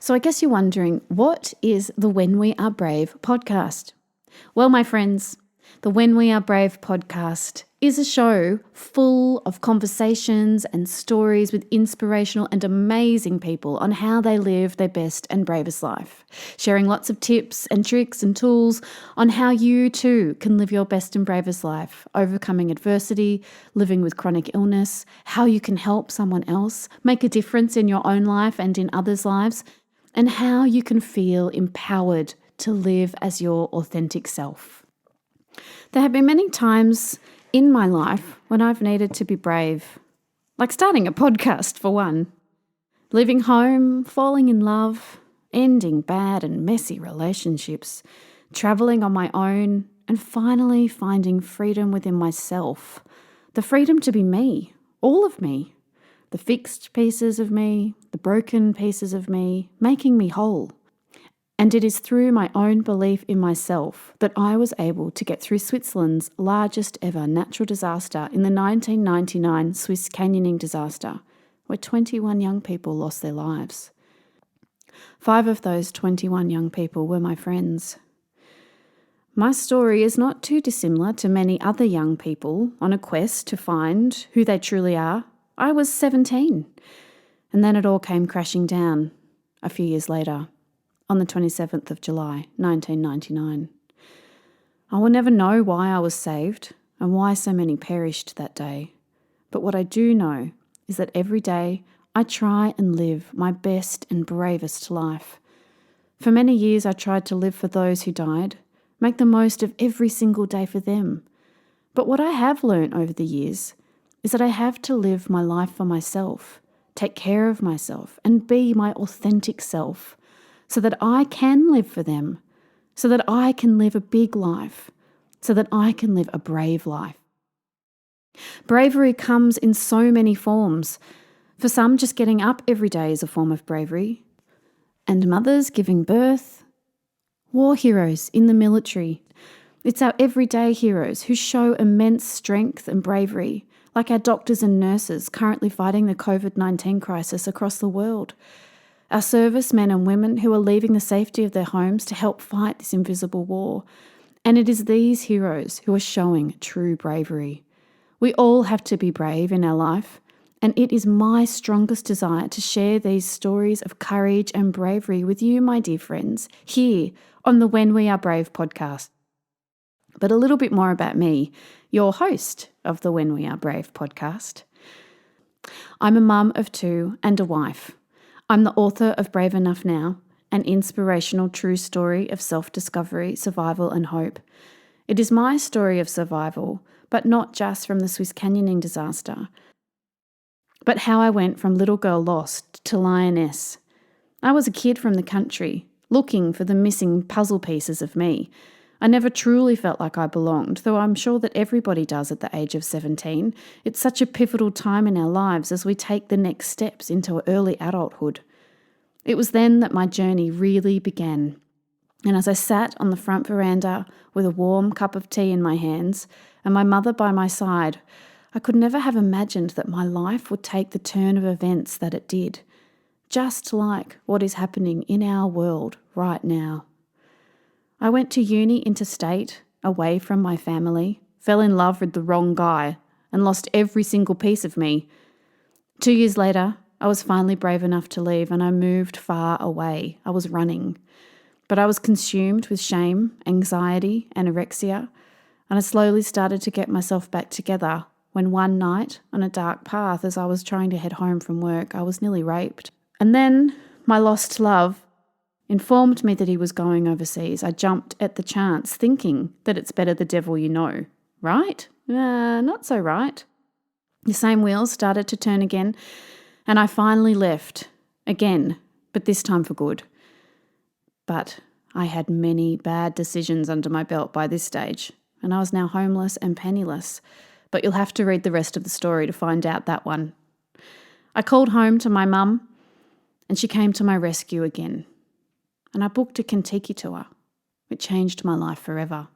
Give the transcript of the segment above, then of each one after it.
So I guess you're wondering, what is the When We Are Brave podcast? Well, my friends, the When We Are Brave podcast is a show full of conversations and stories with inspirational and amazing people on how they live their best and bravest life, sharing lots of tips and tricks and tools on how you too can live your best and bravest life, overcoming adversity, living with chronic illness, how you can help someone else, make a difference in your own life and in others' lives, and how you can feel empowered to live as your authentic self. There have been many times in my life when I've needed to be brave, like starting a podcast for one, leaving home, falling in love, ending bad and messy relationships, travelling on my own, and finally finding freedom within myself, the freedom to be me, all of me, the fixed pieces of me, the broken pieces of me, making me whole. And it is through my own belief in myself that I was able to get through Switzerland's largest ever natural disaster in the 1999 Swiss canyoning disaster, where 21 young people lost their lives. 5 of those 21 young people were my friends. My story is not too dissimilar to many other young people on a quest to find who they truly are. I was 17, and then it all came crashing down a few years later, on the 27th of July, 1999. I will never know why I was saved and why so many perished that day. But what I do know is that every day I try and live my best and bravest life. For many years I tried to live for those who died, make the most of every single day for them. But what I have learnt over the years is that I have to live my life for myself, take care of myself, and be my authentic self, so that I can live for them, so that I can live a big life, so that I can live a brave life. Bravery comes in so many forms. For some, just getting up every day is a form of bravery. And mothers giving birth, war heroes in the military. It's our everyday heroes who show immense strength and bravery, like our doctors and nurses currently fighting the COVID-19 crisis across the world. Our servicemen and women who are leaving the safety of their homes to help fight this invisible war. And it is these heroes who are showing true bravery. We all have to be brave in our life, and it is my strongest desire to share these stories of courage and bravery with you, my dear friends, here on the When We Are Brave podcast. But a little bit more about me, your host of the When We Are Brave podcast. I'm a mum of 2 and a wife. I'm the author of Brave Enough Now, an inspirational true story of self-discovery, survival and hope. It is my story of survival, but not just from the Swiss canyoning disaster, but how I went from little girl lost to lioness. I was a kid from the country, looking for the missing puzzle pieces of me. I never truly felt like I belonged, though I'm sure that everybody does at the age of 17. It's such a pivotal time in our lives as we take the next steps into early adulthood. It was then that my journey really began. And as I sat on the front veranda with a warm cup of tea in my hands and my mother by my side, I could never have imagined that my life would take the turn of events that it did, just like what is happening in our world right now. I went to uni interstate, away from my family, fell in love with the wrong guy, and lost every single piece of me. 2 years later, I was finally brave enough to leave, and I moved far away. I was running. But I was consumed with shame, anxiety, anorexia, and I slowly started to get myself back together when one night, on a dark path as I was trying to head home from work, I was nearly raped. And then my lost love informed me that he was going overseas. I jumped at the chance, thinking that it's better the devil you know. Right? Not so right. The same wheels started to turn again, and I finally left. Again, but this time for good. But I had many bad decisions under my belt by this stage, and I was now homeless and penniless. But you'll have to read the rest of the story to find out that one. I called home to my mum, and she came to my rescue again. And I booked a Kentucky tour. It changed my life forever.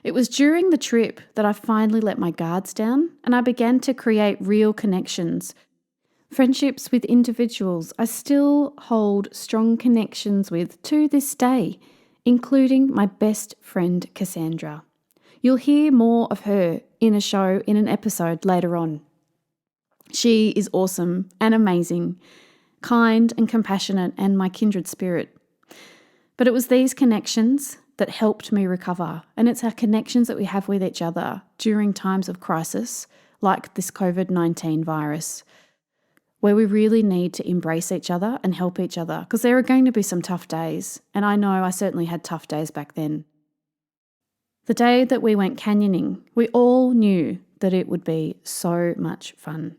It was during the trip that I finally let my guards down and I began to create real connections. Friendships with individuals I still hold strong connections with to this day, including my best friend Cassandra. You'll hear more of her in an episode later on. She is awesome and amazing, kind and compassionate, and my kindred spirit. But it was these connections that helped me recover, and it's our connections that we have with each other during times of crisis, like this COVID-19 virus, where we really need to embrace each other and help each other, because there are going to be some tough days, and I know I certainly had tough days back then. The day that we went canyoning, we all knew that it would be so much fun.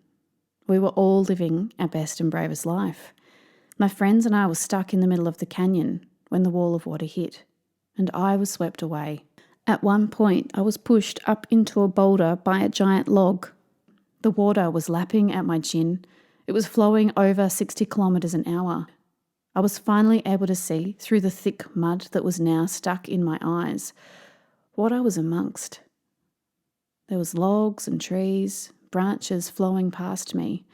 We were all living our best and bravest life. My friends and I were stuck in the middle of the canyon when the wall of water hit, and I was swept away. At one point, I was pushed up into a boulder by a giant log. The water was lapping at my chin. It was flowing over 60 kilometres an hour. I was finally able to see through the thick mud that was now stuck in my eyes what I was amongst. There was logs and trees, branches flowing past me,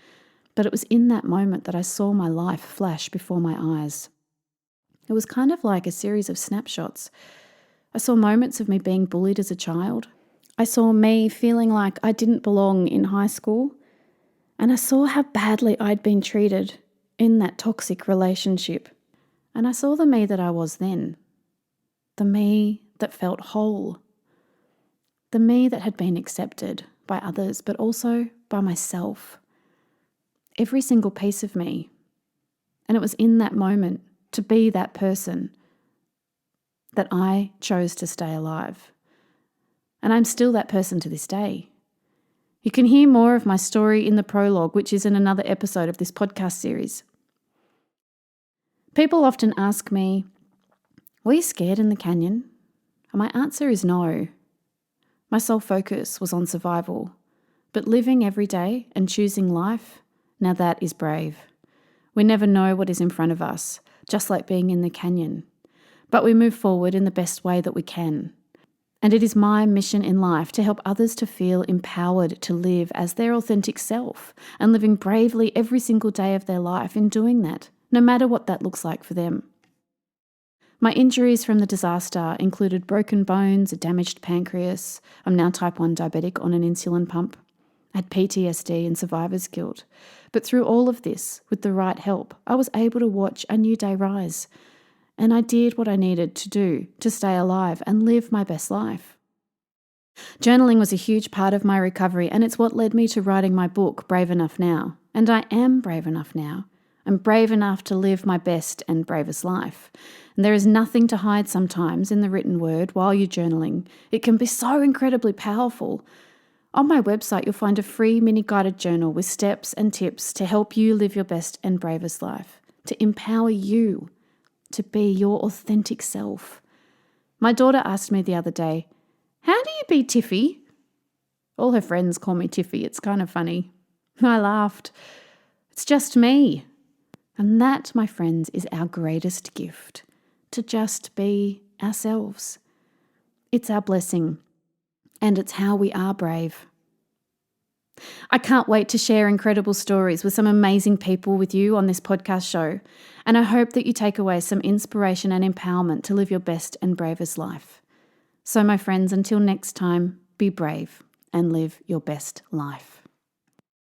but it was in that moment that I saw my life flash before my eyes. It was kind of like a series of snapshots. I saw moments of me being bullied as a child. I saw me feeling like I didn't belong in high school. And I saw how badly I'd been treated in that toxic relationship. And I saw the me that I was then. The me that felt whole. The me that had been accepted by others, but also by myself. Every single piece of me. And it was in that moment, to be that person, that I chose to stay alive. And I'm still that person to this day. You can hear more of my story in the prologue, which is in another episode of this podcast series. People often ask me, were you scared in the canyon? And my answer is no. My sole focus was on survival, but living every day and choosing life, now that is brave. We never know what is in front of us, just like being in the canyon, but we move forward in the best way that we can. And it is my mission in life to help others to feel empowered to live as their authentic self and living bravely every single day of their life in doing that, no matter what that looks like for them. My injuries from the disaster included broken bones, a damaged pancreas. I'm now type 1 diabetic on an insulin pump. I had PTSD and survivor's guilt. But through all of this, with the right help, I was able to watch a new day rise. And I did what I needed to do to stay alive and live my best life. Journaling was a huge part of my recovery, and it's what led me to writing my book, Brave Enough Now. And I am brave enough now. I'm brave enough to live my best and bravest life. And there is nothing to hide sometimes in the written word while you're journaling. It can be so incredibly powerful. On my website, you'll find a free mini guided journal with steps and tips to help you live your best and bravest life, to empower you to be your authentic self. My daughter asked me the other day, how do you be Tiffy? All her friends call me Tiffy. It's kind of funny. I laughed. It's just me. And that, my friends, is our greatest gift, to just be ourselves. It's our blessing, and it's how we are brave. I can't wait to share incredible stories with some amazing people with you on this podcast show, and I hope that you take away some inspiration and empowerment to live your best and bravest life. So, my friends, until next time, be brave and live your best life.